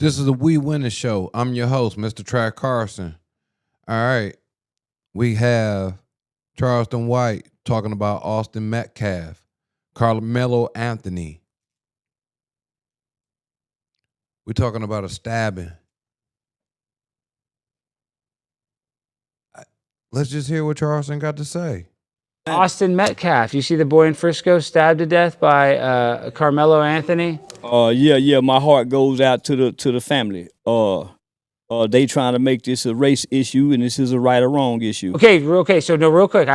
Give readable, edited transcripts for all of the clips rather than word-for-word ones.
This is the We Winning Show. I'm your host, Mr. Track Carson. All right. We have Charleston White talking about Austin Metcalf, Carmelo Anthony. We're talking about a stabbing. Let's just hear what Charleston got to say. Austin Metcalf, you see the boy in Frisco stabbed to death by Carmelo Anthony? Yeah. My heart goes out to the family. They trying to make this a race issue, and this is a right or wrong issue. Okay. So real quick.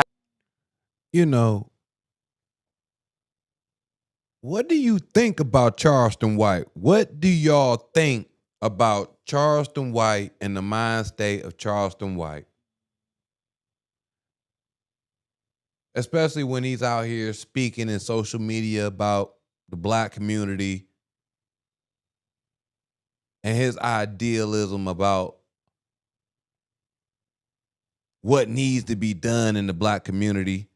What do you think about Charleston White? What do y'all think about Charleston White and the mind state of Charleston White? Especially when he's out here speaking in social media about the black community and his idealism about what needs to be done in the black community.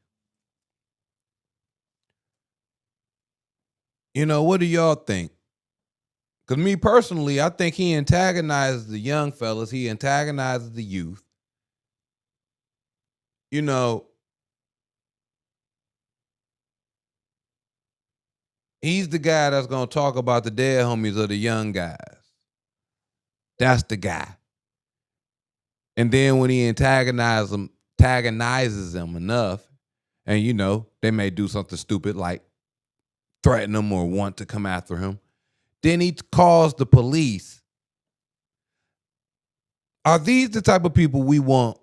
What do y'all think? Because me personally, I think he antagonizes the young fellas. He antagonizes the youth. He's the guy that's going to talk about the dead homies of the young guys. That's the guy. And then when he antagonizes them enough, and they may do something stupid like threaten him or want to come after him, then he calls the police. Are these the type of people we want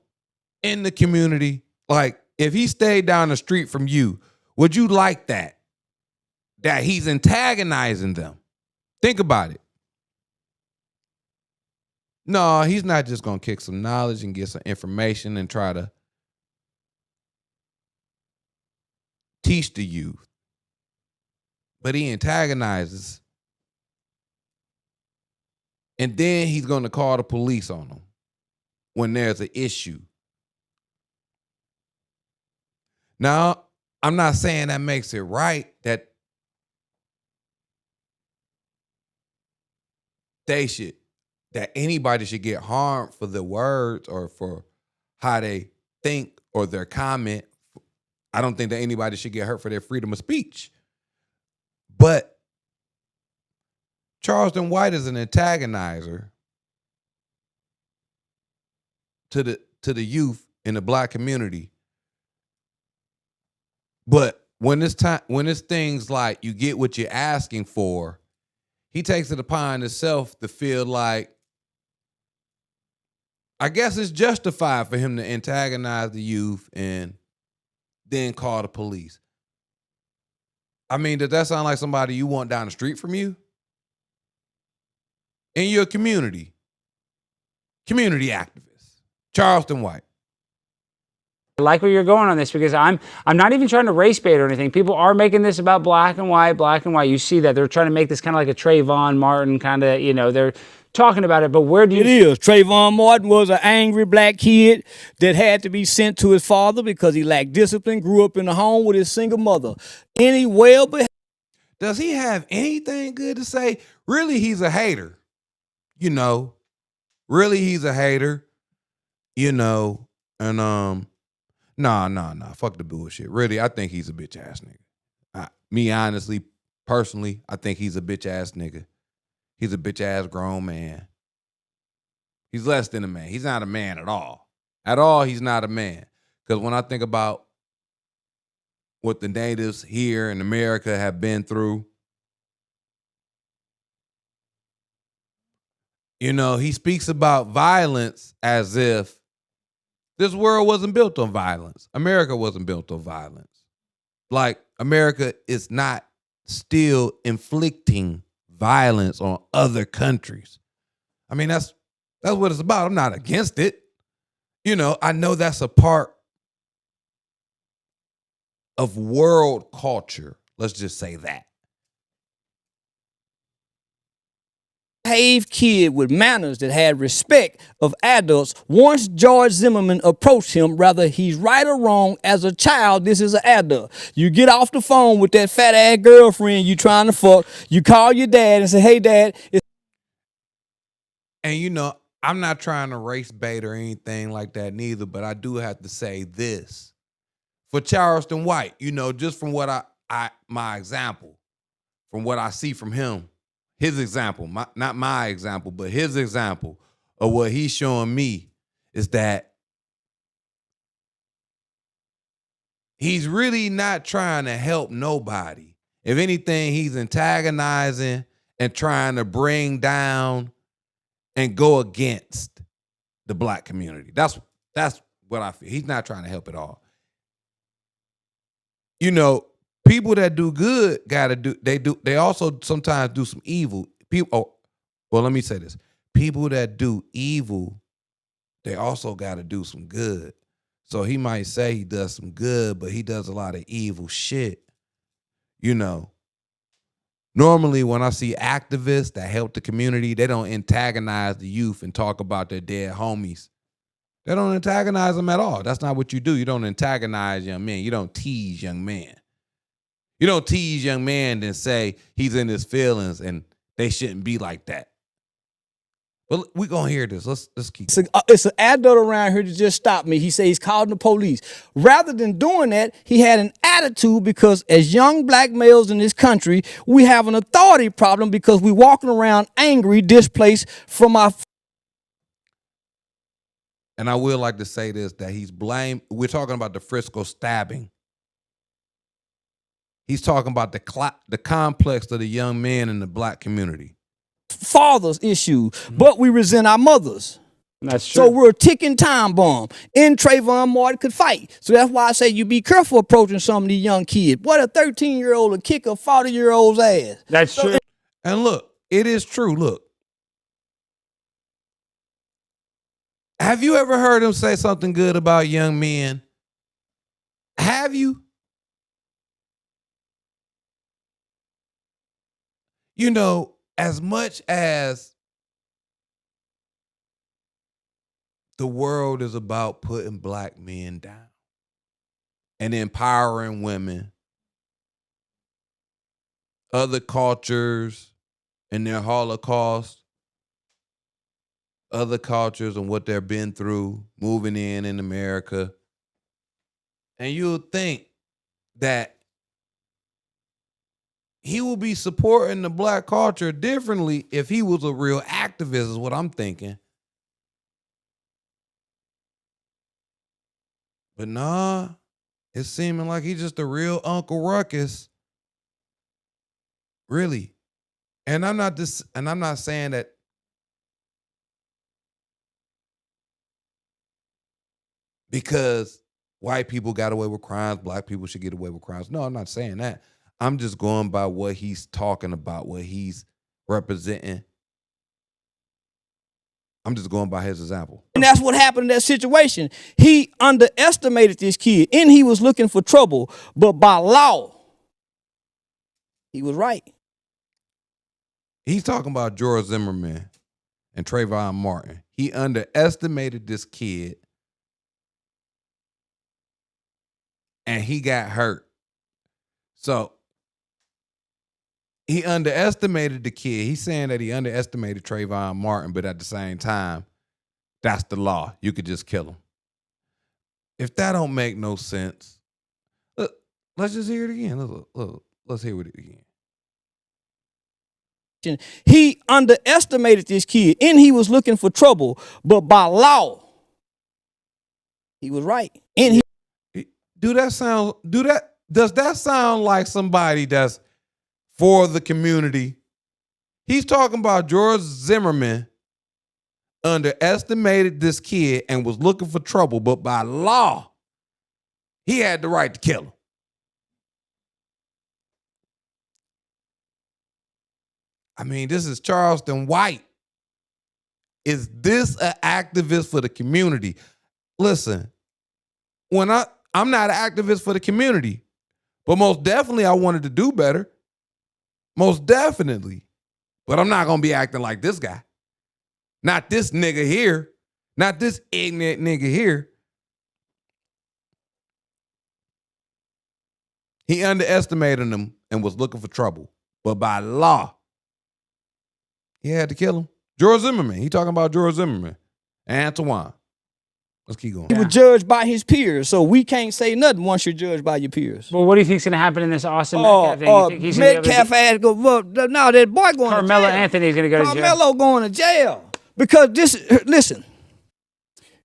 in the community? Like, if he stayed down the street from you, would you like that? That he's antagonizing them? Think about it. No, he's not just going to kick some knowledge and get some information and try to teach the youth. But he antagonizes. And then he's going to call the police on them when there's an issue. Now, I'm not saying that makes it right that anybody should get harmed for their words or for how they think or their comment. I don't think that anybody should get hurt for their freedom of speech. But Charleston White is an antagonizer to the youth in the black community. But when it's things like you get what you're asking for, he takes it upon himself to feel like, I guess it's justified for him to antagonize the youth and then call the police. I mean, does that sound like somebody you want down the street from you? In your community. Community activist. Charleston White. I like where you're going on this because I'm not even trying to race bait or anything. People are making this about black and white. You see that they're trying to make this kind of like a Trayvon Martin kind of, they're talking about it. But where do you? It is. Trayvon Martin was an angry black kid that had to be sent to his father because he lacked discipline, grew up in a home with his single mother. Does he have anything good to say? Really, he's a hater. Really, he's a hater. And Nah. Fuck the bullshit. Really, I think he's a bitch ass nigga. Honestly, personally, I think he's a bitch ass nigga. He's a bitch ass grown man. He's less than a man. He's not a man at all. At all, he's not a man. Because when I think about what the natives here in America have been through, he speaks about violence as if this world wasn't built on violence. America wasn't built on violence. Like, America is not still inflicting violence on other countries. I mean, that's what it's about. I'm not against it. I know that's a part of world culture. Let's just say that. Behaved kid with manners that had respect of adults. Once George Zimmerman approached him, whether he's right or wrong, as a child, this is an adult. You get off the phone with that fat ass girlfriend you trying to fuck. You call your dad and say, "Hey, Dad." And I'm not trying to race bait or anything like that neither, but I do have to say this. For Charleston White, just from what my example, from what I see from him, his example, not my example, but his example of what he's showing me is that he's really not trying to help nobody. If anything, he's antagonizing and trying to bring down and go against the black community. That's what I feel. He's not trying to help at all. People that do good they also sometimes do some evil. Let me say this. People that do evil, they also got to do some good. So he might say he does some good, but he does a lot of evil shit. Normally when I see activists that help the community, they don't antagonize the youth and talk about their dead homies. They don't antagonize them at all. That's not what you do. You don't antagonize young men. You don't tease young men. You don't tease young men and say he's in his feelings and they shouldn't be like that. But we're going to hear this. Let's keep going. It's an adult around here to just stop me. He said he's calling the police. Rather than doing that, he had an attitude because as young black males in this country, we have an authority problem because we're walking around angry, displaced from our... And I would like to say this, that he's blamed. We're talking about the Frisco stabbing. He's talking about the complex of the young men in the black community. Fathers issue, but we resent our mothers. That's true. So we're a ticking time bomb. And Trayvon Martin could fight. So that's why I say you be careful approaching some of these young kids. What a 13-year-old will kick a 40-year-old's ass. That's true. And look, it is true. Look. Have you ever heard him say something good about young men? Have you? As much as the world is about putting black men down and empowering women, other cultures and their Holocaust, other cultures and what they've been through moving in America. And you'll think that he will be supporting the black culture differently if he was a real activist, is what I'm thinking. But nah, it's seeming like he's just a real Uncle Ruckus. Really. And I'm not saying that because white people got away with crimes, black people should get away with crimes. No, I'm not saying that. I'm just going by what he's talking about, what he's representing. I'm just going by his example. And that's what happened in that situation. He underestimated this kid, and he was looking for trouble. But by law, he was right. He's talking about George Zimmerman and Trayvon Martin. He underestimated this kid, and he got hurt. So he underestimated the kid. He's saying that he underestimated Trayvon Martin, but at the same time, that's the law. You could just kill him. If that don't make no sense, let's just hear it again. Let's hear it again. He underestimated this kid, and he was looking for trouble. But by law, he was right. And does that sound like somebody that's for the community? He's talking about George Zimmerman underestimated this kid and was looking for trouble, but by law, he had the right to kill him. I mean, this is Charleston White. Is this an activist for the community? Listen, I'm not an activist for the community, but most definitely I wanted to do better. Most definitely. But I'm not going to be acting like this guy. Not this nigga here. Not this ignorant nigga here. He underestimated him and was looking for trouble. But by law, he had to kill him. George Zimmerman. He talking about George Zimmerman. Antoine. Let's keep going. He was judged by his peers, so we can't say nothing once you're judged by your peers. Well, what do you think's going to happen in this Austin Metcalf thing? You think he's gonna be able to Metcalf ass go, well, no, that boy going Carmelo to jail. Anthony's going to go to jail. Carmelo going to jail. Because listen,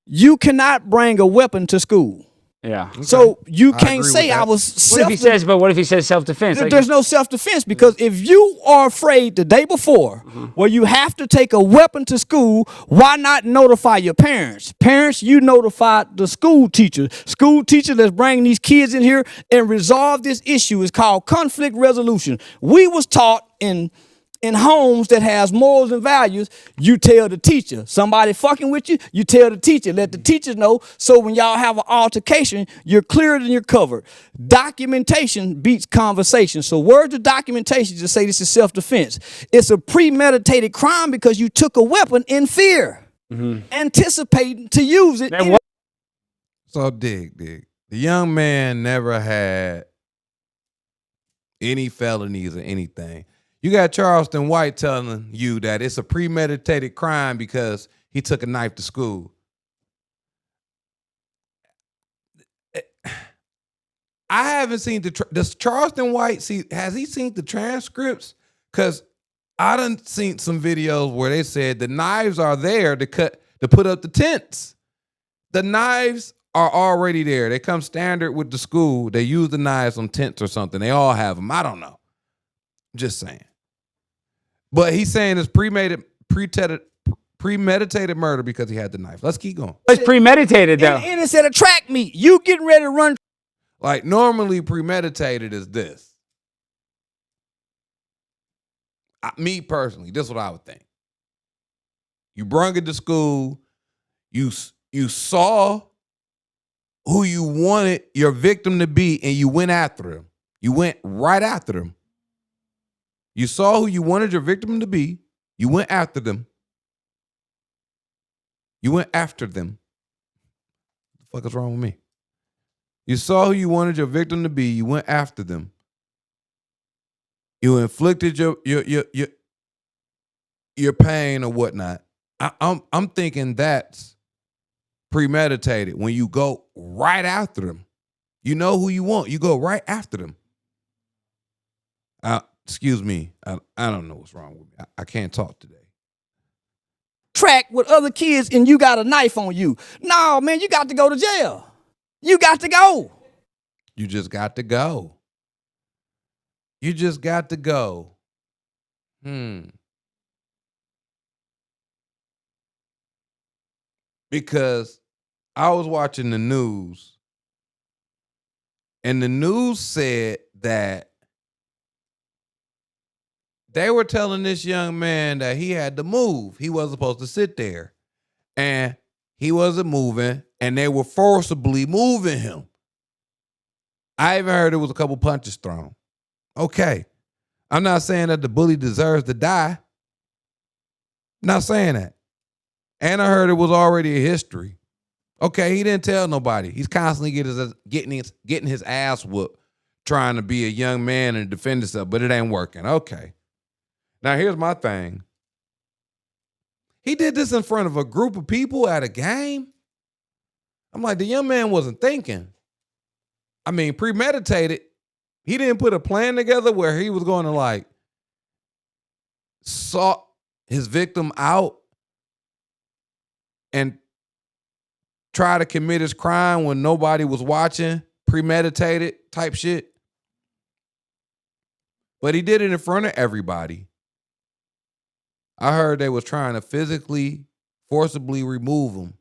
you cannot bring a weapon to school. Yeah. Okay. So you I can't agree say with I that. was What if he says self-defense? There's no self-defense because if you are afraid the day before where you have to take a weapon to school, why not notify your parents? Parents, you notify the school teacher. School teacher that's bringing these kids in here and resolve this issue is called conflict resolution. We was taught in homes that has morals and values, you tell the teacher. Somebody fucking with you, you tell the teacher. Let the teacher know so when y'all have an altercation, you're cleared and you're covered. Documentation beats conversation. So words of documentation just say this is self-defense. It's a premeditated crime because you took a weapon in fear, anticipating to use it. So dig. The young man never had any felonies or anything. You got Charleston White telling you that it's a premeditated crime because he took a knife to school. I haven't seen does Charleston White has he seen the transcripts? Because I done seen some videos where they said the knives are there to put up the tents. The knives are already there. They come standard with the school. They use the knives on tents or something. They all have them. I don't know. Just saying. But he's saying it's premeditated murder because he had the knife. Let's keep going. It's premeditated, though. And it said a track meet. You getting ready to run. Like normally premeditated is this. Me personally, this is what I would think. You brung it to school. You saw who you wanted your victim to be and you went after him. You went right after them. You saw who you wanted your victim to be. You went after them. What the fuck is wrong with me? You saw who you wanted your victim to be. You went after them. You inflicted your pain or whatnot. I'm thinking that's premeditated when you go right after them. You know who you want. You go right after them. Excuse me. I don't know what's wrong with me. I can't talk today. Track with other kids and you got a knife on you. No, man, you got to go to jail. You got to go. You just got to go. You just got to go. Because I was watching the news and the news said that they were telling this young man that he had to move. He wasn't supposed to sit there. And he wasn't moving, and they were forcibly moving him. I even heard there was a couple punches thrown. Okay. I'm not saying that the bully deserves to die. Not saying that. And I heard it was already a history. Okay, he didn't tell nobody. He's constantly getting his ass whooped, trying to be a young man and defend himself, but it ain't working. Okay. Now, here's my thing. He did this in front of a group of people at a game. I'm like, the young man wasn't thinking. I mean, premeditated. He didn't put a plan together where he was going to like sort his victim out and try to commit his crime when nobody was watching. Premeditated type shit. But he did it in front of everybody. I heard they was trying to physically, forcibly remove him.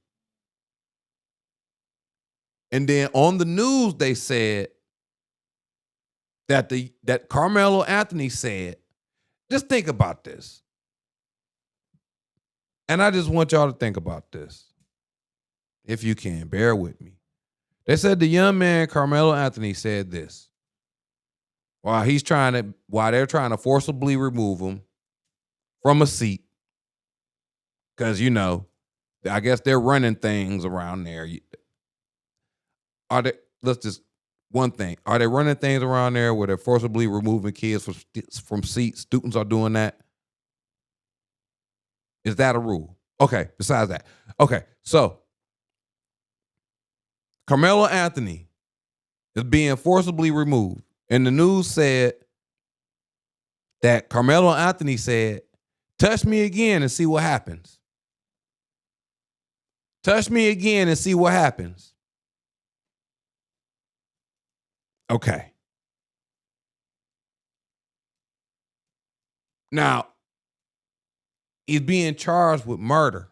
And then on the news, they said that Carmelo Anthony said, just think about this. And I just want y'all to think about this. If you can, bear with me. They said the young man, Carmelo Anthony, said this. While they're trying to forcibly remove him from a seat. Because, I guess they're running things around there. One thing. Are they running things around there where they're forcibly removing kids from seats? Students are doing that. Is that a rule? Okay, besides that. Okay, so Carmelo Anthony is being forcibly removed. And the news said that Carmelo Anthony said, touch me again and see what happens. Touch me again and see what happens. Okay. Now, he's being charged with murder.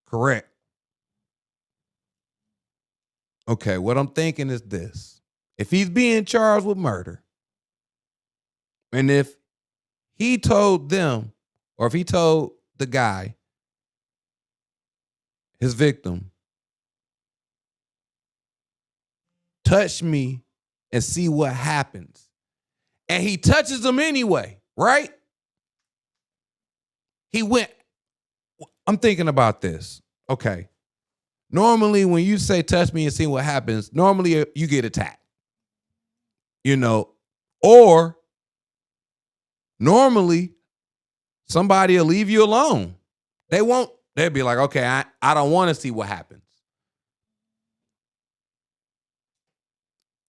Correct. Okay, what I'm thinking is this. If he's being charged with murder, and if he told them, or if he told the guy, his victim, touch me and see what happens, and he touches them anyway, right? He went, I'm thinking about this. Okay. Normally, when you say touch me and see what happens, normally you get attacked. You know, or normally somebody will leave you alone. They'll be like, okay, I don't want to see what happens.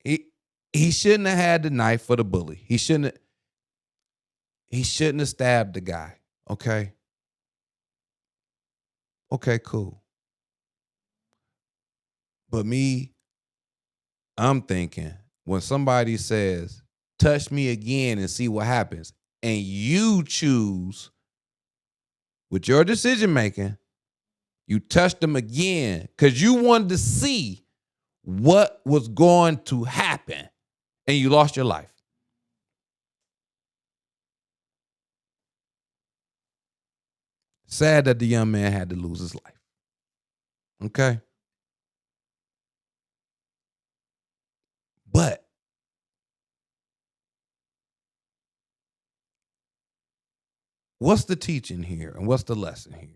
He shouldn't have had the knife for the bully. He shouldn't have stabbed the guy. Okay. Okay, cool. But I'm thinking when somebody says, touch me again and see what happens, and you choose with your decision making, you touched them again because you wanted to see what was going to happen, and you lost your life. Sad that the young man had to lose his life. Okay? But what's the teaching here and what's the lesson here?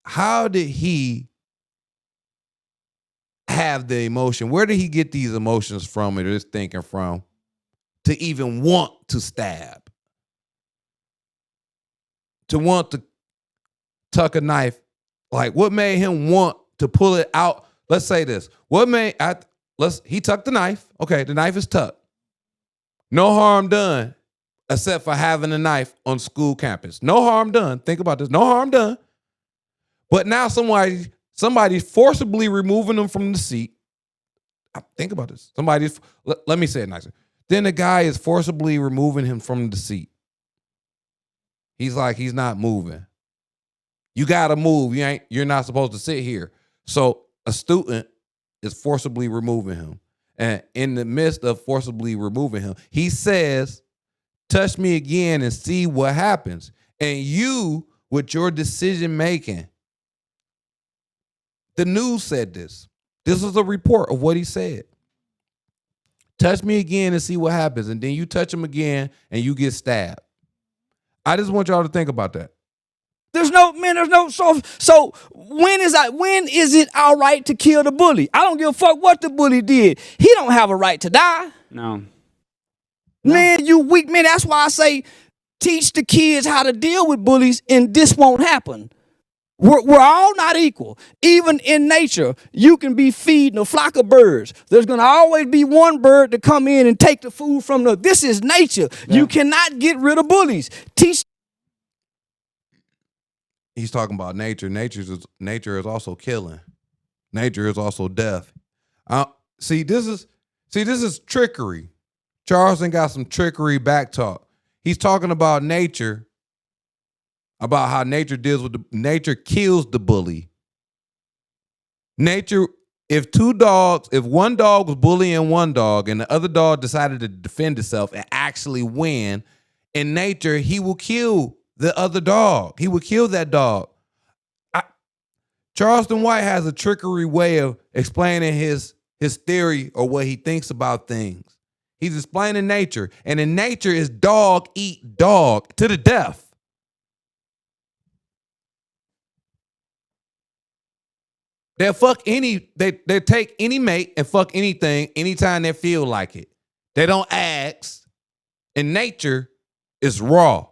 How did he have the emotion? Where did he get these emotions from or this thinking from to even want to stab? To want to tuck a knife? Like, what made him want to pull it out? Let's say this. He tucked the knife. Okay, the knife is tucked. No harm done except for having a knife on school campus. No harm done. Think about this. No harm done. But now somebody's forcibly removing him from the seat. Think about this. Let me say it nicer. Then the guy is forcibly removing him from the seat. He's not moving. You gotta move. You're not supposed to sit here. So a student is forcibly removing him. And in the midst of forcibly removing him, he says, touch me again and see what happens. And you, with your decision making, the news said this. This is a report of what he said. Touch me again and see what happens. And then you touch him again and you get stabbed. I just want y'all to think about that. So when is it all right to kill the bully? I don't give a fuck what the bully did. He don't have a right to die. No. Man, you weak man. That's why I say teach the kids how to deal with bullies and this won't happen. We're all not equal. Even in nature, you can be feeding a flock of birds. There's going to always be one bird to come in and take the food from this is nature. Yeah. You cannot get rid of bullies. He's talking about nature. Nature is also killing. Nature is also death. See, this is trickery. Charleston got some trickery back talk. He's talking about nature, about how nature deals with nature kills the bully. Nature, if one dog was bullying one dog and the other dog decided to defend itself and actually win, in nature, he will kill the other dog. He would kill that dog. Charleston White has a trickery way of explaining his theory or what he thinks about things. He's explaining nature. And in nature is dog eat dog to the death. They take any mate and fuck anything anytime they feel like it. They don't ask. And nature is raw.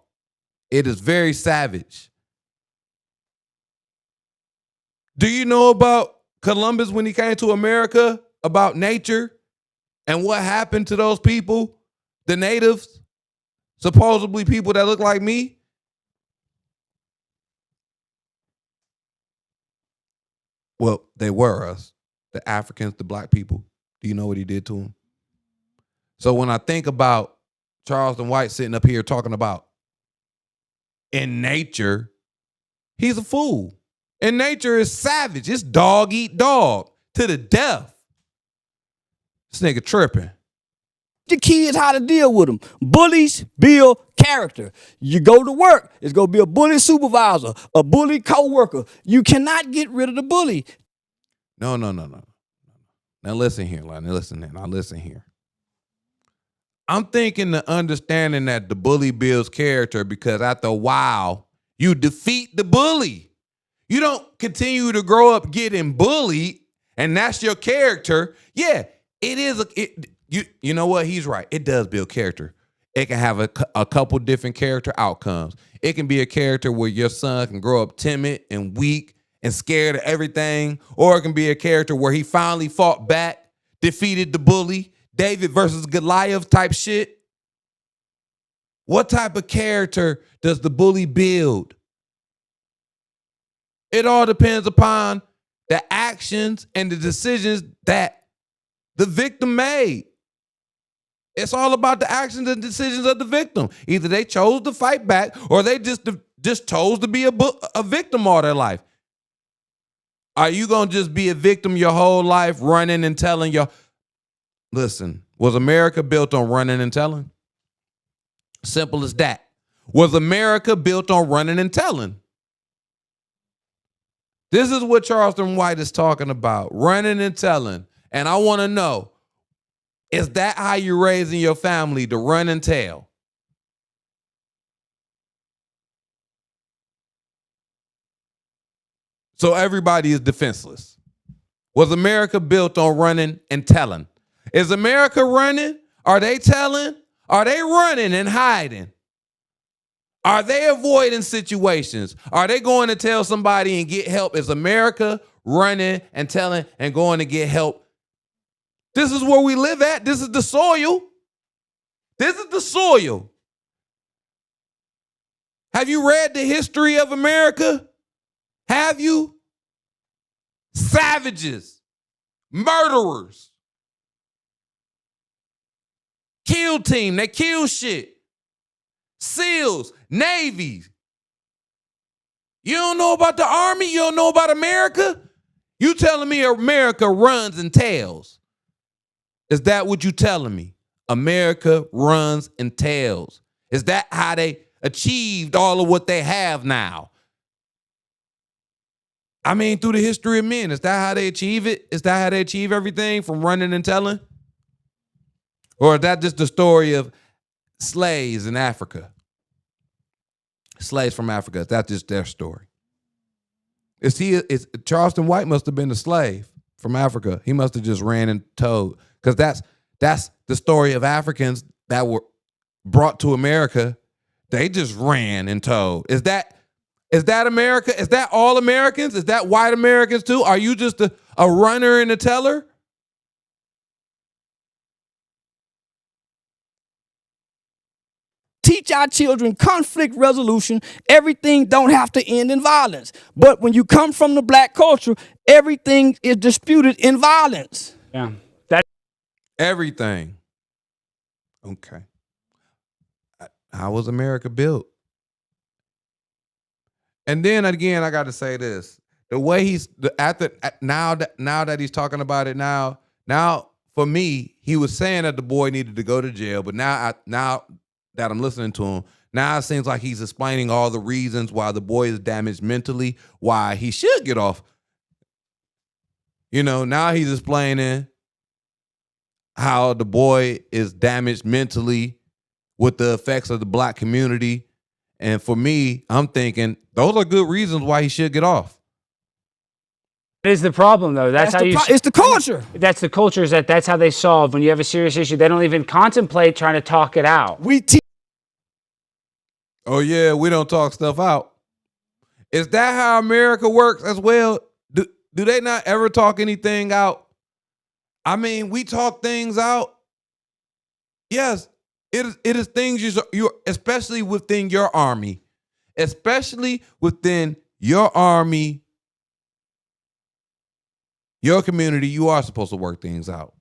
It is very savage. Do you know about Columbus when he came to America, about nature and what happened to those people, the natives, supposedly people that look like me? Well, they were us, the Africans, the black people. Do you know what he did to them? So when I think about Charleston White sitting up here talking about in nature, he's a fool. And nature is savage. It's dog eat dog to the death. This nigga tripping. The kids how to deal with them. Bullies build character. You go to work, it's going to be a bully supervisor, a bully co-worker. You cannot get rid of the bully. No. Now listen here. Listen here. I'm thinking the understanding that the bully builds character because after a while, you defeat the bully. You don't continue to grow up getting bullied, and that's your character. Yeah, it is. You know what? He's right. It does build character. It can have a couple different character outcomes. It can be a character where your son can grow up timid and weak and scared of everything, or it can be a character where he finally fought back, defeated the bully, David versus Goliath type shit. What type of character does the bully build? It all depends upon the actions and the decisions that the victim made. It's all about the actions and decisions of the victim. Either they chose to fight back or they just chose to be a victim all their life. Are you going to just be a victim your whole life, running and telling your... Listen, was America built on running and telling? Simple as that. Was America built on running and telling? This is what Charleston White is talking about, running and telling. And I want to know, is that how you're raising your family, to run and tell? So everybody is defenseless. Was America built on running and telling? Is America running? Are they telling? Are they running and hiding? Are they avoiding situations? Are they going to tell somebody and get help? Is America running and telling and going to get help? This is where we live at. This is the soil. This is the soil. Have you read the history of America? Have you? Savages, murderers, kill team, they kill shit. SEALs, navies. You don't know about the Army? You don't know about America? You telling me America runs and tells? Is that what you telling me? America runs and tells. Is that how they achieved all of what they have now? I mean, through the history of men, is that how they achieve it? Is that how they achieve everything from running and telling? Or is that just the story of slaves in Africa? Slaves from Africa. That's just their story. Charleston White must have been a slave from Africa. He must have just ran and told. Because that's the story of Africans that were brought to America. They just ran and told. Is that America? Is that all Americans? Is that white Americans too? Are you just a runner and a teller? Teach our children conflict resolution. Everything don't have to end in violence. But when you come from the black culture, everything is disputed in violence. Yeah. Everything. Okay. How was America built? And then again, I got to say this: the way now that he's talking about it now for me, he was saying that the boy needed to go to jail, but now that I'm listening to him, now it seems like he's explaining all the reasons why the boy is damaged mentally, why he should get off. You know, now he's explaining how the boy is damaged mentally with the effects of the black community. And for me, I'm thinking those are good reasons why he should get off. is the problem, though. That's how it's the culture. That's the culture. Is that's how they solve when you have a serious issue. They don't even contemplate trying to talk it out. Oh yeah, we don't talk stuff out. Is that how America works as well? Do they not ever talk anything out? I mean, we talk things out. Yes, it is things you especially within your army, especially within your army, your community, you are supposed to work things out.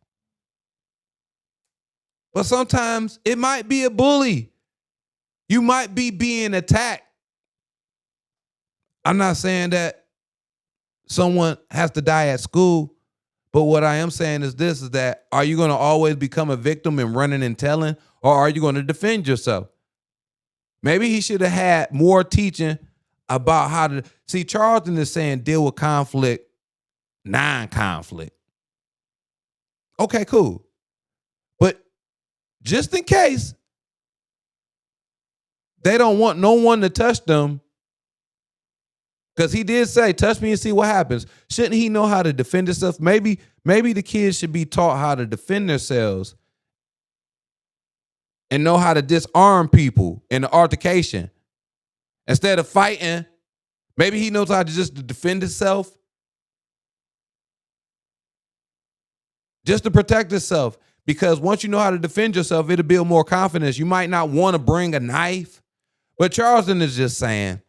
But sometimes it might be a bully. You might be being attacked. I'm not saying that someone has to die at school, but what I am saying is this, is that are you going to always become a victim and running and telling, or are you going to defend yourself? Maybe he should have had more teaching about how to see. Charleston is saying deal with conflict, non-conflict. Okay, cool. But just in case they don't want no one to touch them, because he did say, touch me and see what happens. Shouldn't he know how to defend himself? Maybe the kids should be taught how to defend themselves and know how to disarm people in the altercation. Instead of fighting, maybe he knows how to just defend himself. Just to protect himself. Because once you know how to defend yourself, it'll build more confidence. You might not want to bring a knife. But Charleston is just saying,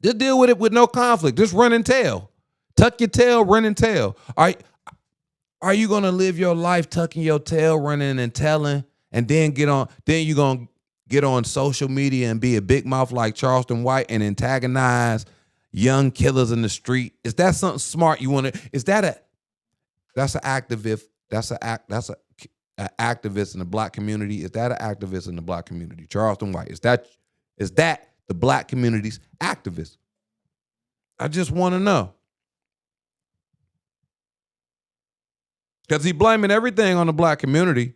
just deal with it with no conflict. Just run and tell. Tuck your tail, run and tell. Are you going to live your life tucking your tail, running and telling, and then you're going to get on social media and be a big mouth like Charleston White and antagonize young killers in the street? Is that something smart you want to? That's an activist. That's an activist in the black community. Is that an activist in the black community? Charleston White. Is that the black community's activist? I just want to know. Because he blaming everything on the black community.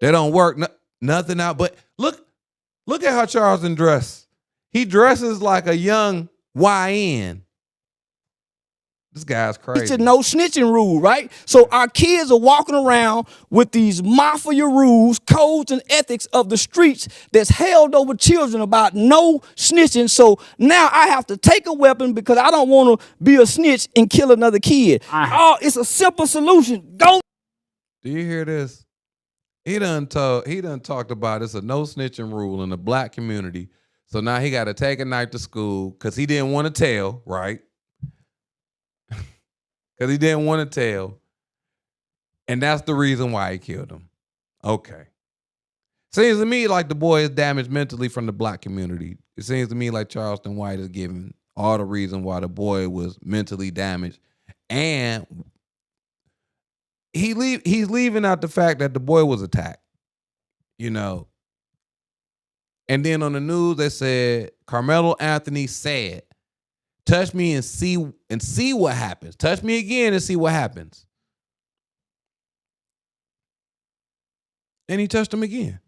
They don't work nothing out. But look at how Charleston dressed. He dresses like a young YN. This guy's crazy. It's a no snitching rule, right? So our kids are walking around with these mafia rules, codes, and ethics of the streets that's held over children about no snitching. So now I have to take a weapon because I don't want to be a snitch and kill another kid. Oh, it's a simple solution. Go. Do you hear this? He done talked about it's a no snitching rule in the black community. So now he got to take a knife to school because he didn't want to tell, right? Because he didn't want to tell. And that's the reason why he killed him. Okay. Seems to me like the boy is damaged mentally from the black community. It seems to me like Charleston White is giving all the reason why the boy was mentally damaged. And he's leaving out the fact that the boy was attacked. You know. And then on the news they said Carmelo Anthony said, touch me and see what happens. Touch me again and see what happens. And he touched him again.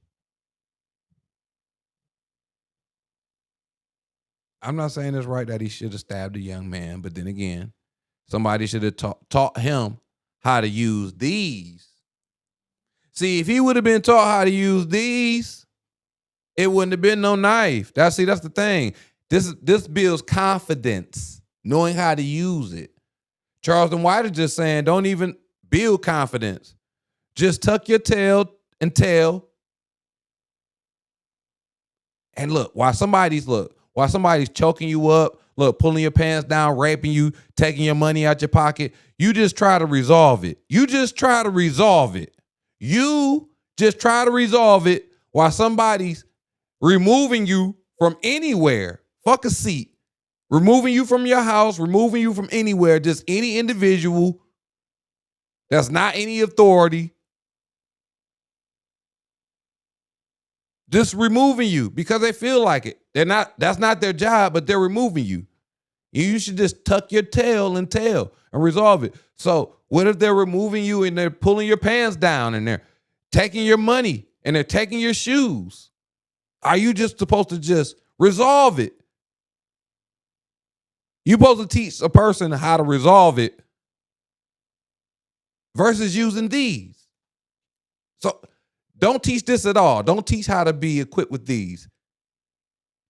I'm not saying it's right that he should have stabbed a young man, but then again, somebody should have taught him how to use these. See, if he would have been taught how to use these, it wouldn't have been no knife. That's the thing. This builds confidence, knowing how to use it. Charleston White is just saying, don't even build confidence. Just tuck your tail and tell. And look, while somebody's choking you up, pulling your pants down, raping you, taking your money out your pocket, you just try to resolve it. You just try to resolve it while somebody's removing you from anywhere. Fuck a seat. Removing you from your house, removing you from anywhere, just any individual that's not any authority. Just removing you because they feel like it. That's not their job, but they're removing you. You should just tuck your tail and resolve it. So what if they're removing you and they're pulling your pants down and they're taking your money and they're taking your shoes? Are you just supposed to just resolve it? You're supposed to teach a person how to resolve it versus using these. So don't teach this at all. Don't teach how to be equipped with these.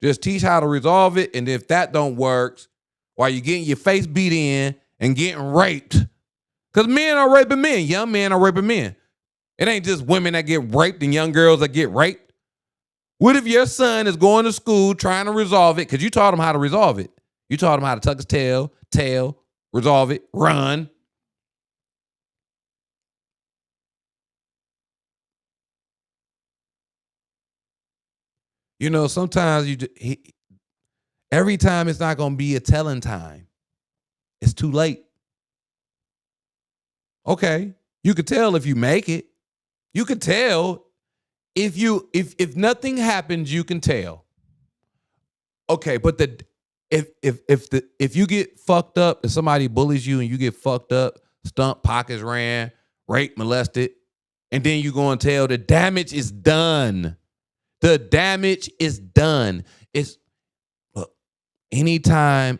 Just teach how to resolve it. And if that don't work, while you're getting your face beat in and getting raped, because men are raping men. Young men are raping men. It ain't just women that get raped and young girls that get raped. What if your son is going to school trying to resolve it because you taught him how to resolve it? You taught him how to tuck his tail, resolve it, run. You know, sometimes every time it's not going to be a telling time. It's too late. Okay, you could tell if you make it. You could tell if nothing happens, you can tell. Okay, but if you get fucked up, if somebody bullies you and you get fucked up, stumped, pockets ran, raped, molested, and then you go and tell, the damage is done. The damage is done. It's look, anytime,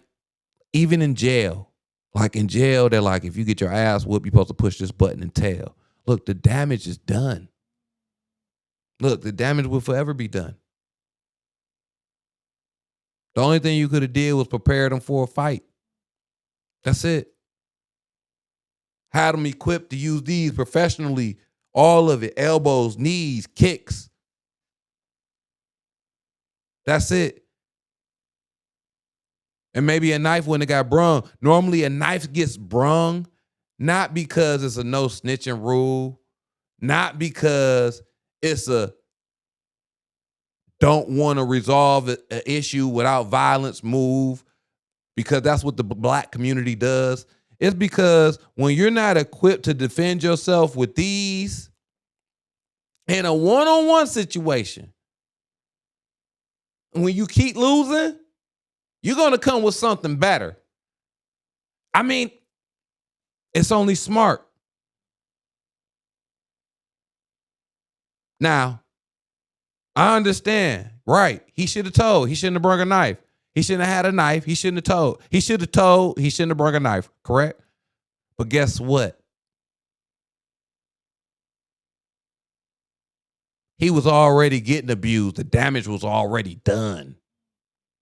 even in jail. Like in jail, they're like, if you get your ass whooped, you're supposed to push this button and tell. Look, the damage is done. Look, the damage will forever be done. The only thing you could have did was prepare them for a fight. That's it. Had them equipped to use these professionally, all of it, elbows, knees, kicks. That's it. And maybe a knife when it got brung. Normally a knife gets brung not because it's a no snitching rule, not because it's a don't want to resolve an issue without violence move, because that's what the black community does. It's because when you're not equipped to defend yourself with these in a one-on-one situation, when you keep losing, you're going to come with something better. I mean, it's only smart. Now, I understand, right? He should have told. He shouldn't have brought a knife. He shouldn't have had a knife. He shouldn't have told. He should have told. He shouldn't have brought a knife, correct? But guess what? He was already getting abused. The damage was already done.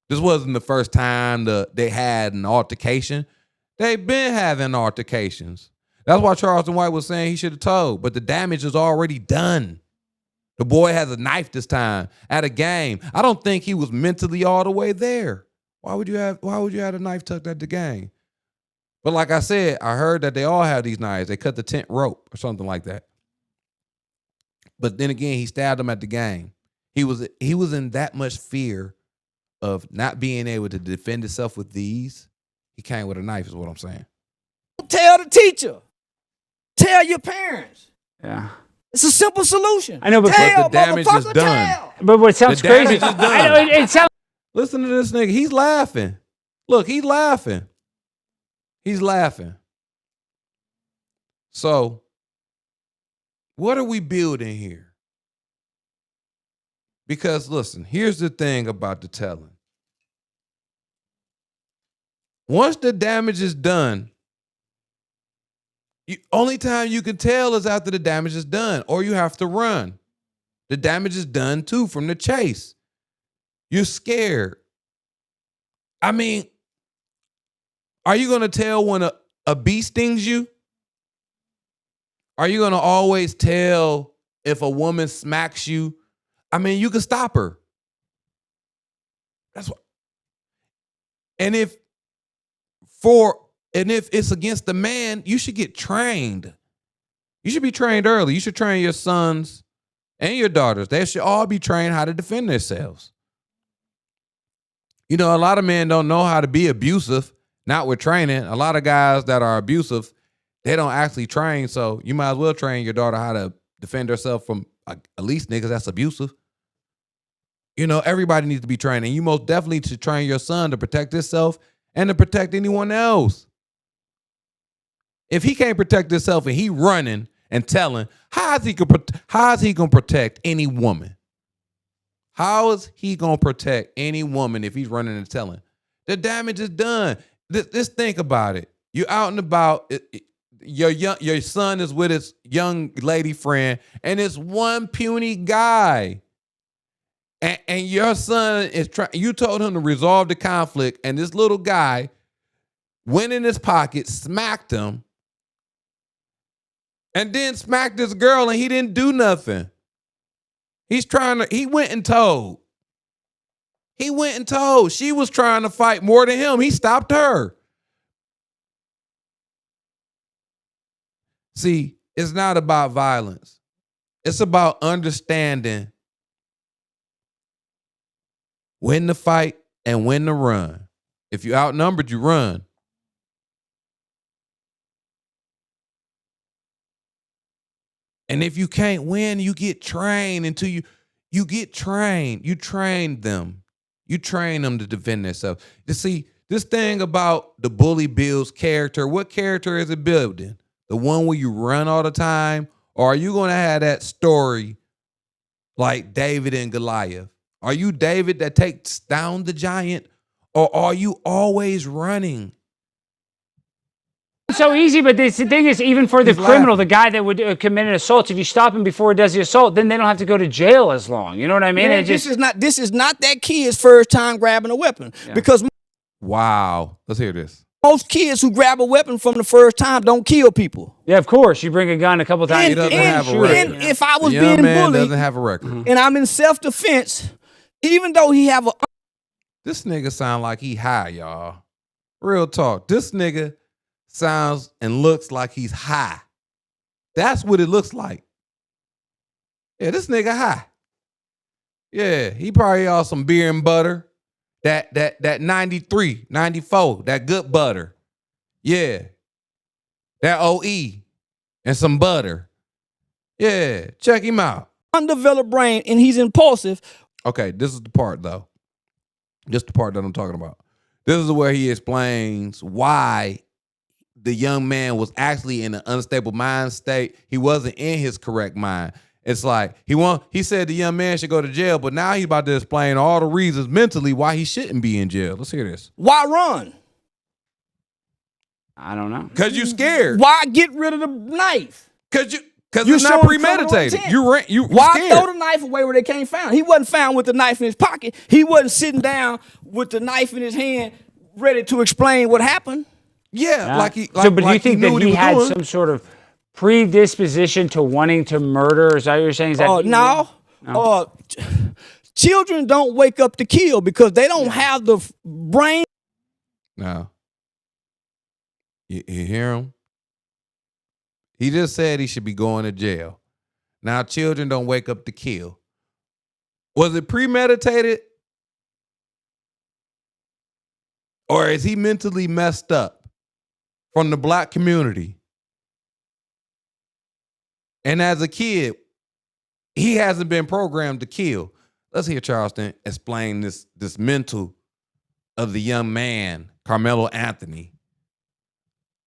This wasn't the first time they had an altercation. They've been having altercations. That's why Charleston White was saying he should have told. But the damage is already done. The boy has a knife this time at a game. I don't think he was mentally all the way there. Why would you have a knife tucked at the game? But like I said, I heard that they all have these knives. They cut the tent rope or something like that. But then again, he stabbed him at the game. He was in that much fear of not being able to defend himself with these. He came with a knife is what I'm saying. Tell the teacher. Tell your parents. Yeah. It's a simple solution. I know, but tell, the damage is done. tell. But what sounds The crazy, damage is done. I know it sounds. Listen to this nigga. He's laughing. Look, he's laughing. He's laughing. So, what are we building here? Because listen, here's the thing about the telling. Once the damage is done, only time you can tell is after the damage is done, or you have to run. The damage is done too from the chase. You're scared. I mean, are you going to tell when a bee stings you? Are you going to always tell if a woman smacks you? I mean, you can stop her. That's what. And if it's against the man, you should get trained. You should be trained early. You should train your sons and your daughters. They should all be trained how to defend themselves. You know, a lot of men don't know how to be abusive, not with training. A lot of guys that are abusive, they don't actually train. So you might as well train your daughter how to defend herself from at least niggas that's abusive. You know, everybody needs to be trained. And you most definitely should train your son to protect himself and to protect anyone else. If he can't protect himself and he running and telling, how is he gonna protect any woman? How is he gonna protect any woman if he's running and telling? The damage is done. Just think about it. You out and about. Your son is with his young lady friend, and it's one puny guy. And your son is trying. You told him to resolve the conflict, and this little guy went in his pocket, smacked him, and then smacked this girl, and he didn't do nothing. He went and told. He went and told. She was trying to fight more than him. He stopped her. See, it's not about violence. It's about understanding when to fight and when to run. If you're outnumbered, you run. And if you can't win, you get trained until you get trained. You train them. You train them to defend themselves. You see, this thing about the bully builds character. What character is it building? The one where you run all the time? Or are you going to have that story like David and Goliath? Are you David that takes down the giant? Or are you always running? So easy, but the thing is, even for the criminal, the guy that would commit an assault, if you stop him before he does the assault, then they don't have to go to jail as long. You know what I mean? Man, this is not that kid's first time grabbing a weapon. Yeah. Because wow. Let's hear this. most kids who grab a weapon from the first time don't kill people. Yeah, of course. You bring a gun a couple times. He doesn't have a record. And if I was The being young man bullied doesn't have a record. and I'm in self-defense, even though he have a This nigga sound like he high, y'all. Real talk. This nigga sounds and looks like he's high. That's what it looks like. Yeah, this nigga high. Yeah, he probably on some beer and butter. That 93, 94, that good butter. Yeah. That OE and some butter. Yeah, check him out. undeveloped brain and he's impulsive. Okay, this is the part though. This is the part that I'm talking about. This is where he explains why the young man was actually in an unstable mind state. He wasn't in his correct mind. It's like he said the young man should go to jail, but now he's about to explain all the reasons mentally why he shouldn't be in jail. Let's hear this. Why run? I don't know. Cause you scared. Why get rid of the knife? Cause You it's not showing premeditated. criminal intent. You Why scared. throw the knife away where they can't find? He wasn't found with the knife in his pocket. He wasn't sitting down with the knife in his hand, ready to explain what happened. Yeah, like he. So, but do you think knew that what he was had doing. some sort of predisposition to wanting to murder? Is that what you're saying? Is that No. Children don't wake up to kill because they don't have the brain. No. You hear him? He just said he should be going to jail. Now, children don't wake up to kill. Was it premeditated? Or is he mentally messed up from the black community? And as a kid, he hasn't been programmed to kill. Let's hear Charleston explain this mental of the young man, Carmelo Anthony,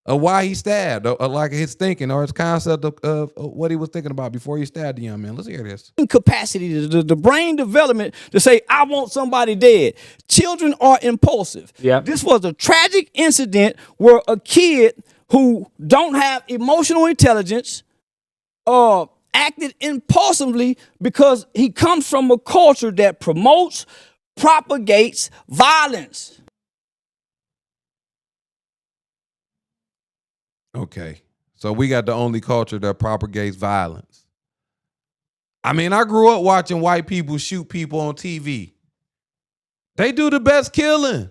of why he stabbed, or like his thinking or his concept of what he was thinking about before he stabbed the young man. Let's hear this. Capacity, the brain development to say, I want somebody dead. Children are impulsive. Yep. This was a tragic incident where a kid who don't have emotional intelligence acted impulsively because he comes from a culture that promotes, propagates violence. Okay, so we got the only culture that propagates violence. I mean, I grew up watching white people shoot people on TV. They do the best killing.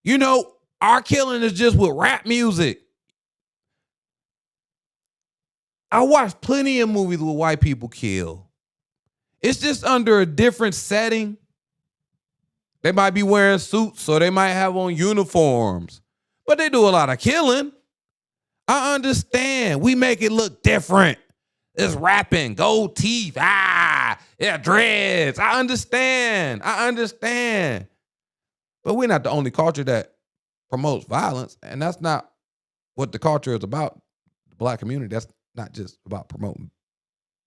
You know, our killing is just with rap music. I watched plenty of movies where white people kill. It's just under a different setting. They might be wearing suits, or they might have on uniforms. But they do a lot of killing. I understand. We make it look different. It's rapping, gold teeth, yeah, dreads. I understand. But we're not the only culture that promotes violence, and that's not what the culture is about. The black community, that's not just about promoting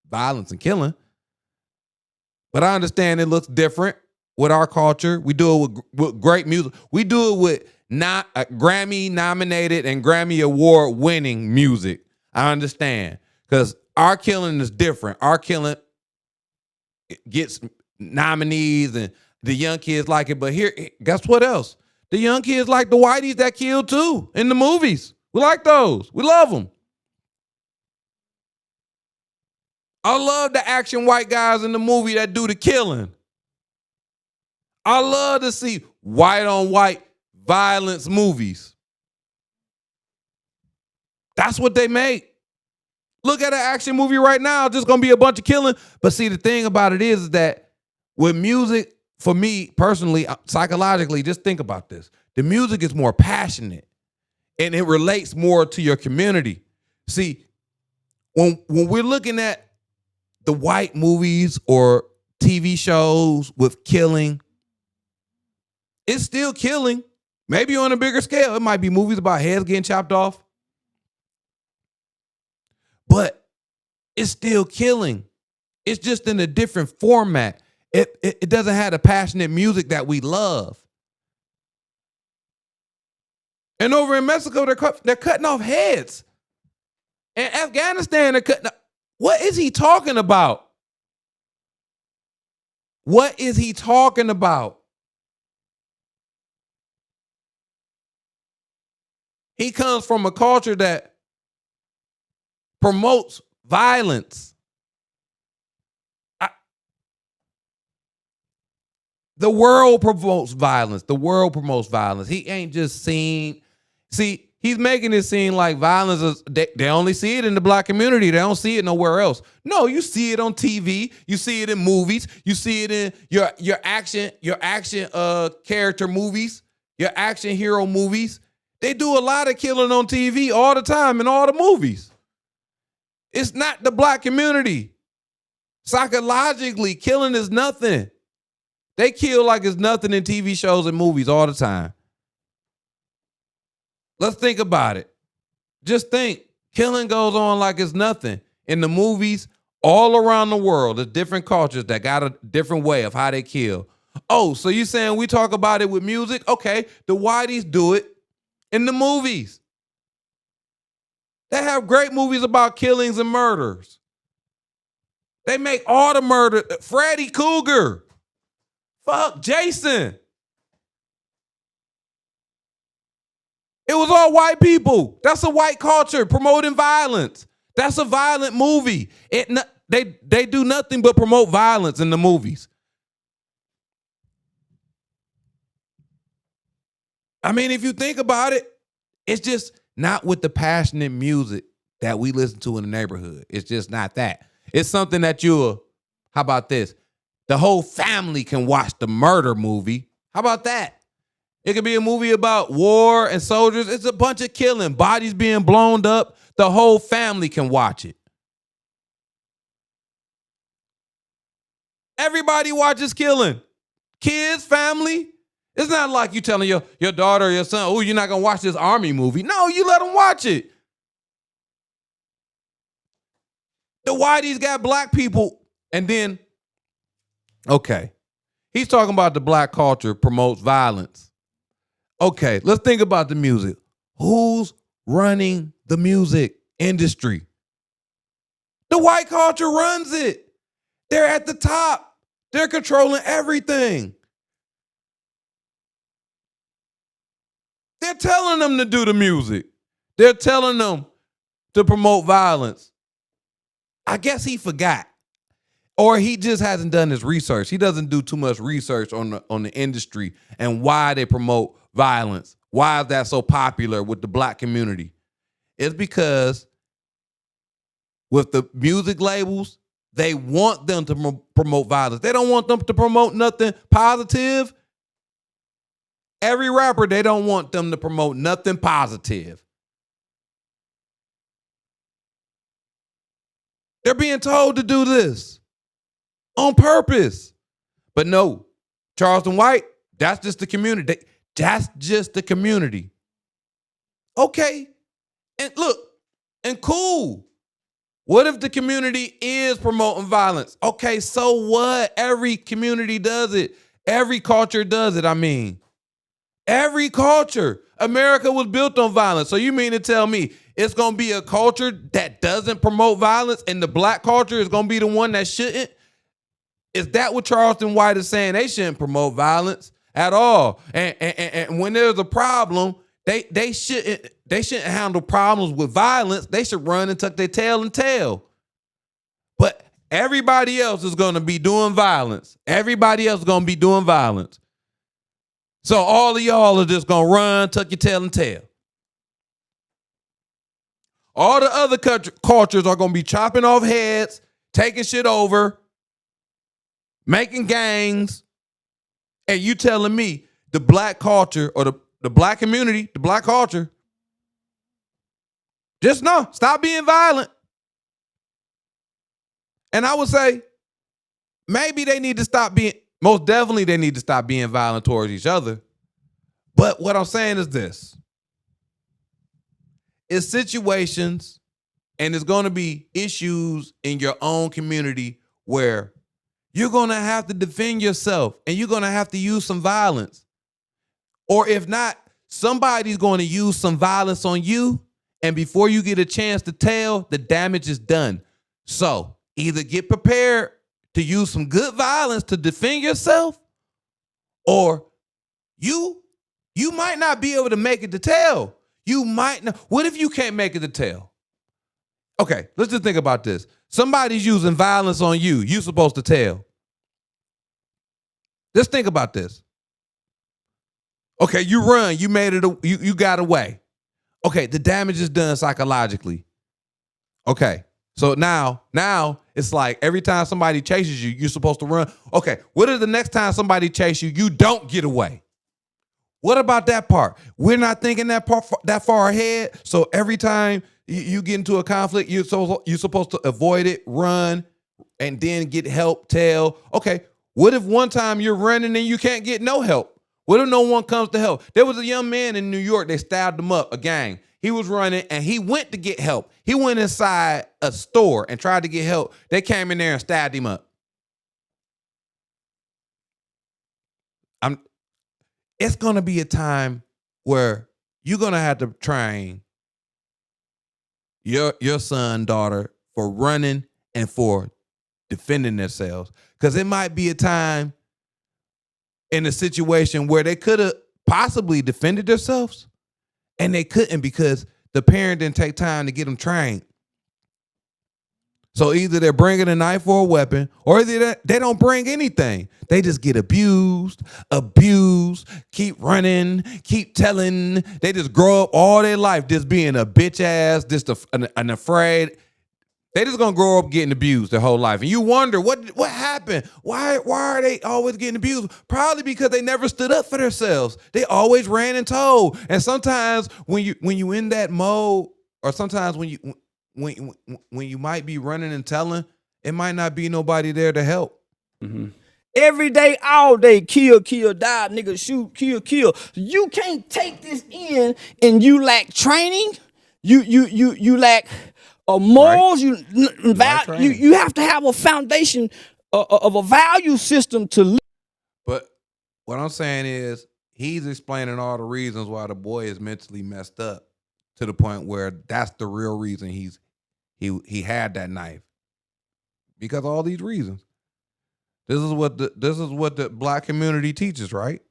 violence and killing. But I understand it looks different with our culture. We do it with great music. We do it with not Grammy nominated and Grammy award winning music. I understand, because our killing is different. Our killing gets nominees and the young kids like it. But here, guess what else? The young kids like the whiteys that kill too in the movies. We like those. We love them. I love the action white guys in the movie that do the killing. I love to see white on white violence movies. That's what they make. Look at an action movie right now, just gonna be a bunch of killing. But see, the thing about it is that with music, for me personally, psychologically, just think about this. The music is more passionate and it relates more to your community. See, when we're looking at the white movies or TV shows with killing, it's still killing. Maybe on a bigger scale. It might be movies about heads getting chopped off. But it's still killing. It's just in a different format. It doesn't have the passionate music that we love. And over in Mexico, they're cutting off heads. In Afghanistan, they're cutting off. What is he talking about? What is he talking about? He comes from a culture that promotes violence. The world promotes violence. The world promotes violence. He ain't just seen. See, he's making it seem like violence is, they only see it in the black community. They don't see it nowhere else. No, you see it on TV. You see it in movies. You see it in your action character movies, your action hero movies. They do a lot of killing on TV all the time in all the movies. It's not the black community. Psychologically, killing is nothing. They kill like it's nothing in TV shows and movies all the time. Let's think about it. Just think, killing goes on like it's nothing. In the movies, all around the world, there's different cultures that got a different way of how they kill. Oh, so you saying we talk about it with music? Okay, the whiteys do it in the movies. They have great movies about killings and murders. They make all the murder. Freddy Krueger. Fuck, Jason. It was all white people. That's a white culture promoting violence. That's a violent movie. They do nothing but promote violence in the movies. I mean, if you think about it, it's just not with the passionate music that we listen to in the neighborhood. It's just not that. It's something that how about this? The whole family can watch the murder movie. How about that? It could be a movie about war and soldiers. It's a bunch of killing, bodies being blown up. The whole family can watch it. Everybody watches killing. Kids, family. It's not like you telling your daughter or your son, oh, you're not going to watch this army movie. No, you let them watch it. The whiteys got black people. And then, okay, he's talking about the black culture promotes violence. Okay, let's think about the music. Who's running the music industry? The white culture runs it. They're at the top. They're controlling everything. They're telling them to do the music. They're telling them to promote violence. I guess he forgot. Or he just hasn't done his research. He doesn't do too much research on the industry and why they promote violence. Why is that so popular with the black community? It's because with the music labels, they want them to promote violence. They don't want them to promote nothing positive. Every rapper, they don't want them to promote nothing positive. They're being told to do this on purpose. But no, Charleston White, that's just the community. That's just the community. Okay. And look, and cool. What if the community is promoting violence? Okay, so what? Every community does it. Every culture does it, I mean. Every culture. America was built on violence. So you mean to tell me it's going to be a culture that doesn't promote violence and the black culture is going to be the one that shouldn't? Is that what Charleston White is saying? They shouldn't promote violence at all. And when there's a problem, they shouldn't handle problems with violence. They should run and tuck their tail and tell. But everybody else is going to be doing violence. Everybody else is going to be doing violence. So all of y'all are just going to run, tuck your tail and tell. All the other cultures are going to be chopping off heads, taking shit over, making gangs. And you telling me the black culture or the black community, the black culture, just no, stop being violent. And I would say maybe they need to stop being, most definitely they need to stop being violent towards each other. But what I'm saying is this. It's situations and it's going to be issues in your own community where you're going to have to defend yourself and you're going to have to use some violence. Or if not, somebody's going to use some violence on you. And before you get a chance to tell, the damage is done. So either get prepared to use some good violence to defend yourself, or you might not be able to make it to tell. You might not. What if you can't make it to tell? Okay, let's just think about this. Somebody's using violence on you. You're supposed to tell. Just think about this. Okay, you run. You made it. You got away. Okay, the damage is done psychologically. Okay, so now it's like every time somebody chases you, you're supposed to run. Okay, what if the next time somebody chases you, you don't get away? What about that part? We're not thinking that far ahead. So every time you get into a conflict, you're supposed to avoid it, run, and then get help, tell. Okay, what if one time you're running and you can't get no help? What if no one comes to help? There was a young man in New York, they stabbed him up, a gang. He was running and he went to get help. He went inside a store and tried to get help. They came in there and stabbed him up. It's going to be a time where you're going to have to train your son, daughter for running and for defending themselves. Because it might be a time in a situation where they could have possibly defended themselves and they couldn't because the parent didn't take time to get them trained. So either they're bringing a knife or a weapon, or they don't bring anything. They just get abused, keep running, keep telling. They just grow up all their life just being a bitch ass, just an afraid. They just gonna grow up getting abused their whole life. And you wonder, what happened? Why are they always getting abused? Probably because they never stood up for themselves. They always ran and told. And sometimes when you in that mode, or sometimes when you might be running and telling, it might not be nobody there to help. Mm-hmm. Every day, all day, kill, die, nigga, shoot, kill. You can't take this in and you lack training. You lack morals. Right. You have to have a foundation of a value system to live. But what I'm saying is he's explaining all the reasons why the boy is mentally messed up to the point where that's the real reason he had that knife, because of all these reasons. This is what the black community teaches, right?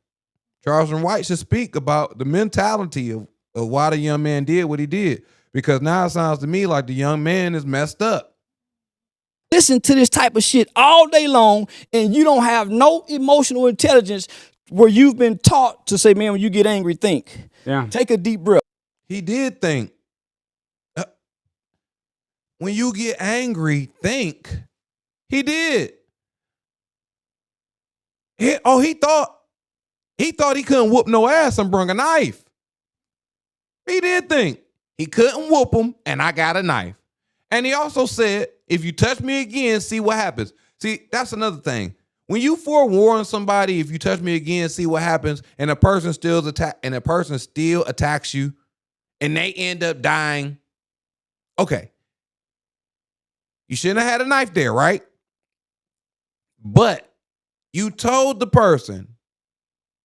Charleston White should speak about the mentality of why the young man did what he did, because now it sounds to me like the young man is messed up. Listen to this type of shit all day long, and you don't have no emotional intelligence where you've been taught to say, man, when you get angry, think. Yeah. Take a deep breath. He did think. When you get angry, think. He did. He thought he couldn't whoop no ass and bring a knife. He did think he couldn't whoop him, and I got a knife. And he also said, if you touch me again, see what happens. See, that's another thing. When you forewarn somebody, if you touch me again, see what happens, and a person still attacks you, and they end up dying. Okay. You shouldn't have had a knife there, right? But you told the person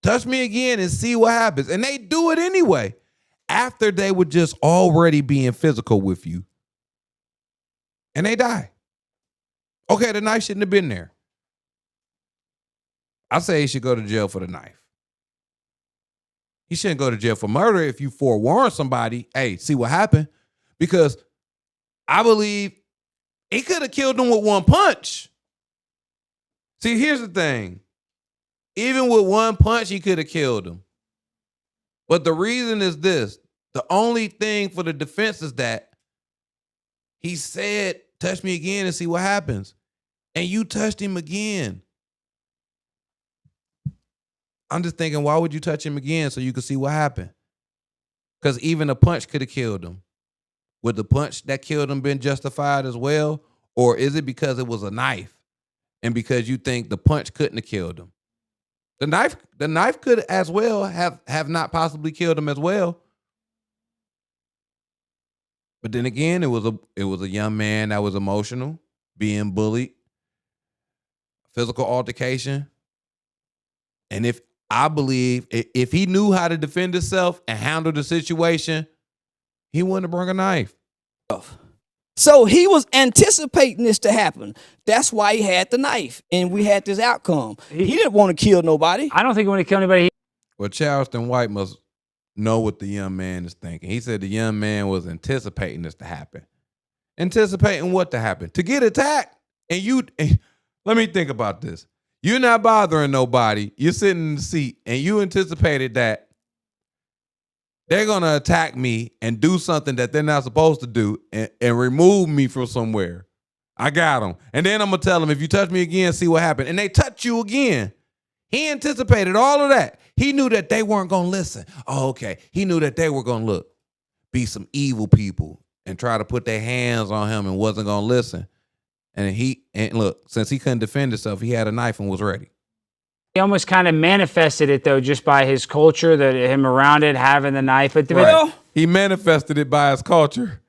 Touch me again and see what happens. And they do it anyway. After they were just already being physical with you. And they die. Okay, the knife shouldn't have been there. I say he should go to jail for the knife. He shouldn't go to jail for murder if you forewarn somebody, hey, see what happened. Because I believe he could have killed him with one punch. See, here's the thing. Even with one punch, he could have killed him. But the reason is this. The only thing for the defense is that he said, touch me again and see what happens. And you touched him again. I'm just thinking, why would you touch him again so you could see what happened? Because even a punch could have killed him. Would the punch that killed him been justified as well? Or is it because it was a knife and because you think the punch couldn't have killed him? The knife could as well have not possibly killed him as well. But then again, it was a young man that was emotional, being bullied, physical altercation. And if he knew how to defend himself and handle the situation, he wouldn't have brought a knife. So he was anticipating this to happen. That's why he had the knife, and we had this outcome. He didn't want to kill nobody. I don't think he wanted to kill anybody. Well, Charleston White must know what the young man is thinking. He said the young man was anticipating this to happen. Anticipating what to happen? To get attacked. And let me think about this. You're not bothering nobody. You're sitting in the seat, and you anticipated that they're going to attack me and do something that they're not supposed to do and remove me from somewhere. I got them. And then I'm going to tell them, if you touch me again, see what happened. And they touch you again. He anticipated all of that. He knew that they weren't going to listen. Oh, okay. He knew that they were going to be some evil people and try to put their hands on him and wasn't going to listen. And look, since he couldn't defend himself, he had a knife and was ready. He almost kind of manifested it, though, just by his culture, that him around it, having the knife. But he manifested it by his culture.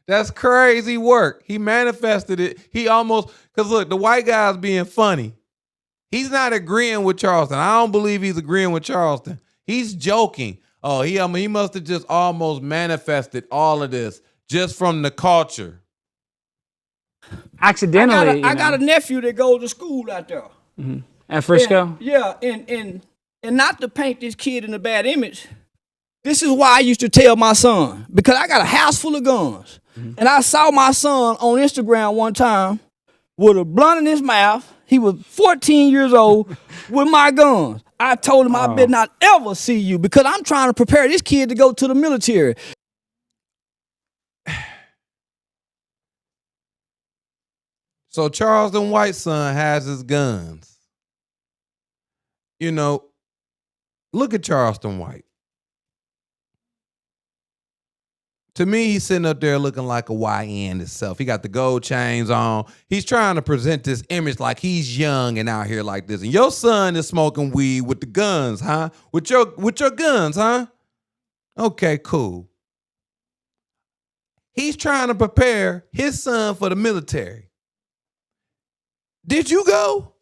That's crazy work. He manifested it. Because look, the white guy's being funny. He's not agreeing with Charleston. I don't believe he's agreeing with Charleston. He's joking. Oh, he must have just almost manifested all of this just from the culture. Accidentally. I got a nephew that goes to school out there. Mm-hmm. At Frisco? And not to paint this kid in a bad image, this is why I used to tell my son, because I got a house full of guns. Mm-hmm. And I saw my son on Instagram one time with a blunt in his mouth. He was 14 years old with my guns. I told him I better not ever see you because I'm trying to prepare this kid to go to the military. So Charleston White's son has his guns. You know, look at Charleston White. To me, he's sitting up there looking like a YN himself. He got the gold chains on. He's trying to present this image like he's young and out here like this. And your son is smoking weed with the guns, huh? With your guns, huh? Okay, cool. He's trying to prepare his son for the military. Did you go?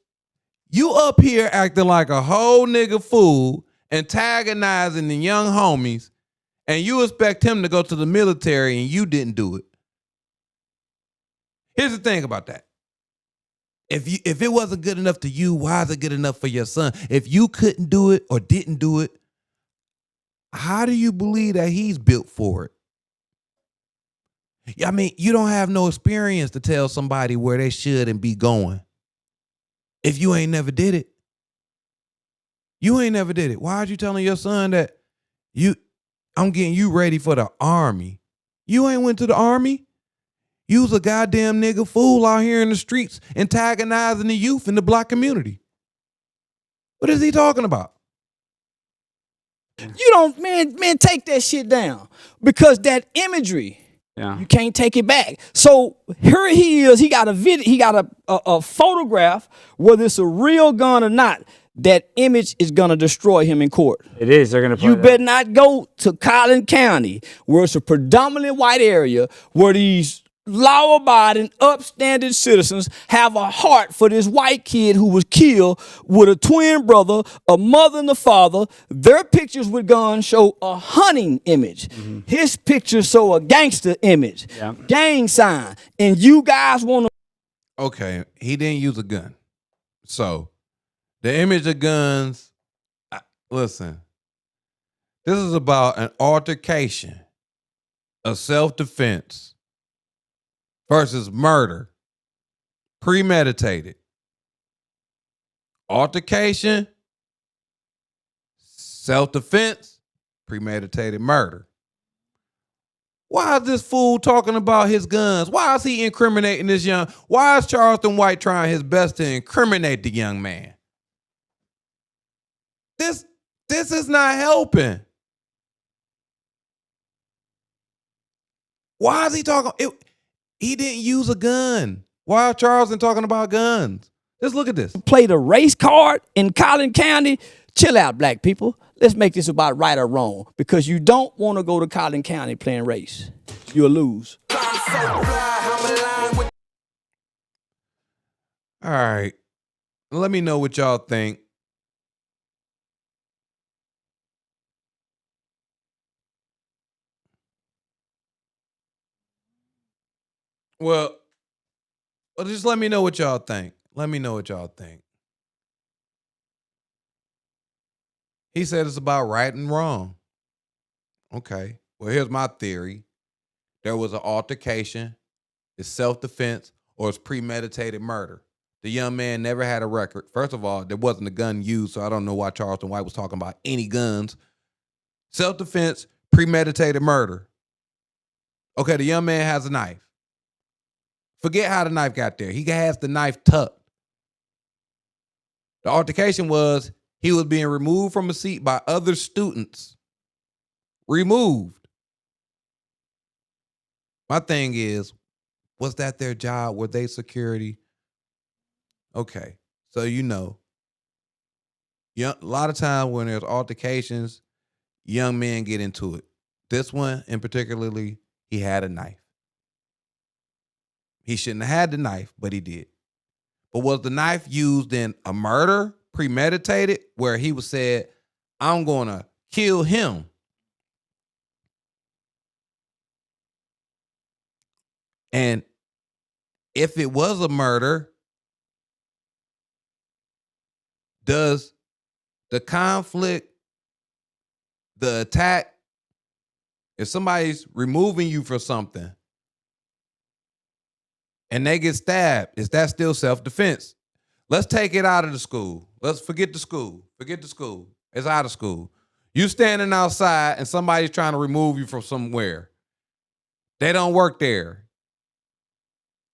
You up here acting like a whole nigga fool, antagonizing the young homies, and you expect him to go to the military and you didn't do it. Here's the thing about that. If it wasn't good enough to you, why is it good enough for your son? If you couldn't do it or didn't do it, how do you believe that he's built for it? I mean, you don't have no experience to tell somebody where they should and be going. If you ain't never did it. You ain't never did it. Why are you telling your son that I'm getting you ready for the army? You ain't went to the army. You was a goddamn nigga fool out here in the streets antagonizing the youth in the black community. What is he talking about? You don't, man, take that shit down. Because that imagery, you can't take it back. So here he is. He got a video. He got a photograph, whether it's a real gun or not. That image is gonna destroy him in court. It is. They're gonna. You better not go to Collin County, where it's a predominantly white area, where these law-abiding, upstanding citizens have a heart for this white kid who was killed with a twin brother, a mother and a father. Their pictures with guns show a hunting image. His pictures show a gangster image, gang sign. And you guys want to... Okay, he didn't use a gun. So, the image of guns, listen, this is about an altercation of self-defense versus murder, premeditated. Altercation, self-defense, premeditated murder. Why is this fool talking about his guns? Why is he incriminating this young? Why is Charleston White trying his best to incriminate the young man? This is not helping. Why is he talking? He didn't use a gun. Why is Charleston talking about guns? Just look at this. Play the race card in Collin County. Chill out, black people. Let's make this about right or wrong, because you don't want to go to Collin County playing race. You'll lose. All right. Let me know what y'all think. Well, just let me know what y'all think. Let me know what y'all think. He said it's about right and wrong. Okay. Well, here's my theory. There was an altercation, it's self-defense, or it's premeditated murder. The young man never had a record. First of all, there wasn't a gun used, so I don't know why Charleston White was talking about any guns. Self-defense, premeditated murder. Okay, the young man has a knife. Forget how the knife got there. He has the knife tucked. The altercation was he was being removed from a seat by other students. Removed. My thing is, was that their job? Were they security? Okay, so you know, a lot of times when there's altercations, young men get into it. This one in particularly, he had a knife. He shouldn't have had the knife, but he did. But was the knife used in a murder, premeditated, where he was said, I'm going to kill him? And if it was a murder, does the conflict, the attack, if somebody's removing you for something and they get stabbed, is that still self-defense? Let's take it out of the school. Let's forget the school. Forget the school. It's out of school. You standing outside and somebody's trying to remove you from somewhere. They don't work there.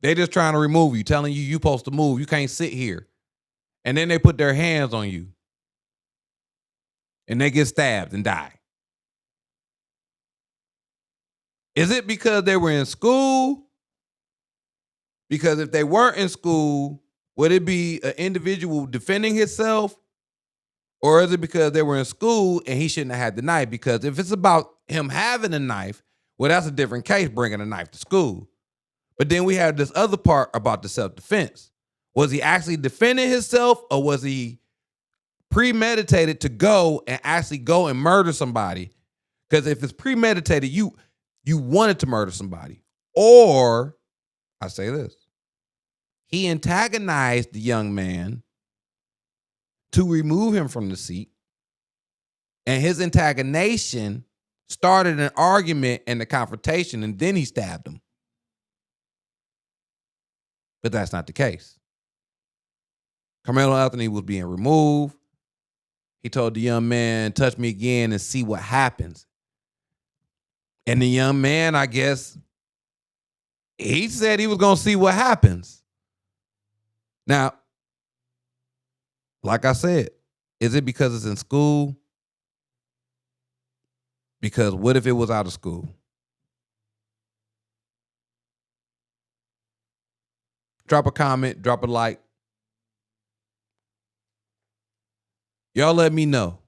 They just trying to remove you, telling you you're supposed to move. You can't sit here. And then they put their hands on you. And they get stabbed and die. Is it because they were in school? Because if they weren't in school, would it be an individual defending himself? Or is it because they were in school and he shouldn't have had the knife? Because if it's about him having a knife, well, that's a different case, bringing a knife to school. But then we have this other part about the self-defense. Was he actually defending himself, or was he premeditated to go and actually go and murder somebody? Because if it's premeditated, you wanted to murder somebody. Or, I say this, he antagonized the young man to remove him from the seat, and his antagonization started an argument and a confrontation, and then he stabbed him. But that's not the case. Carmelo Anthony was being removed. He told the young man, touch me again and see what happens. And the young man, I guess, he said he was going to see what happens. Now, like I said, is it because it's in school? Because what if it was out of school? Drop a comment, drop a like. Y'all let me know.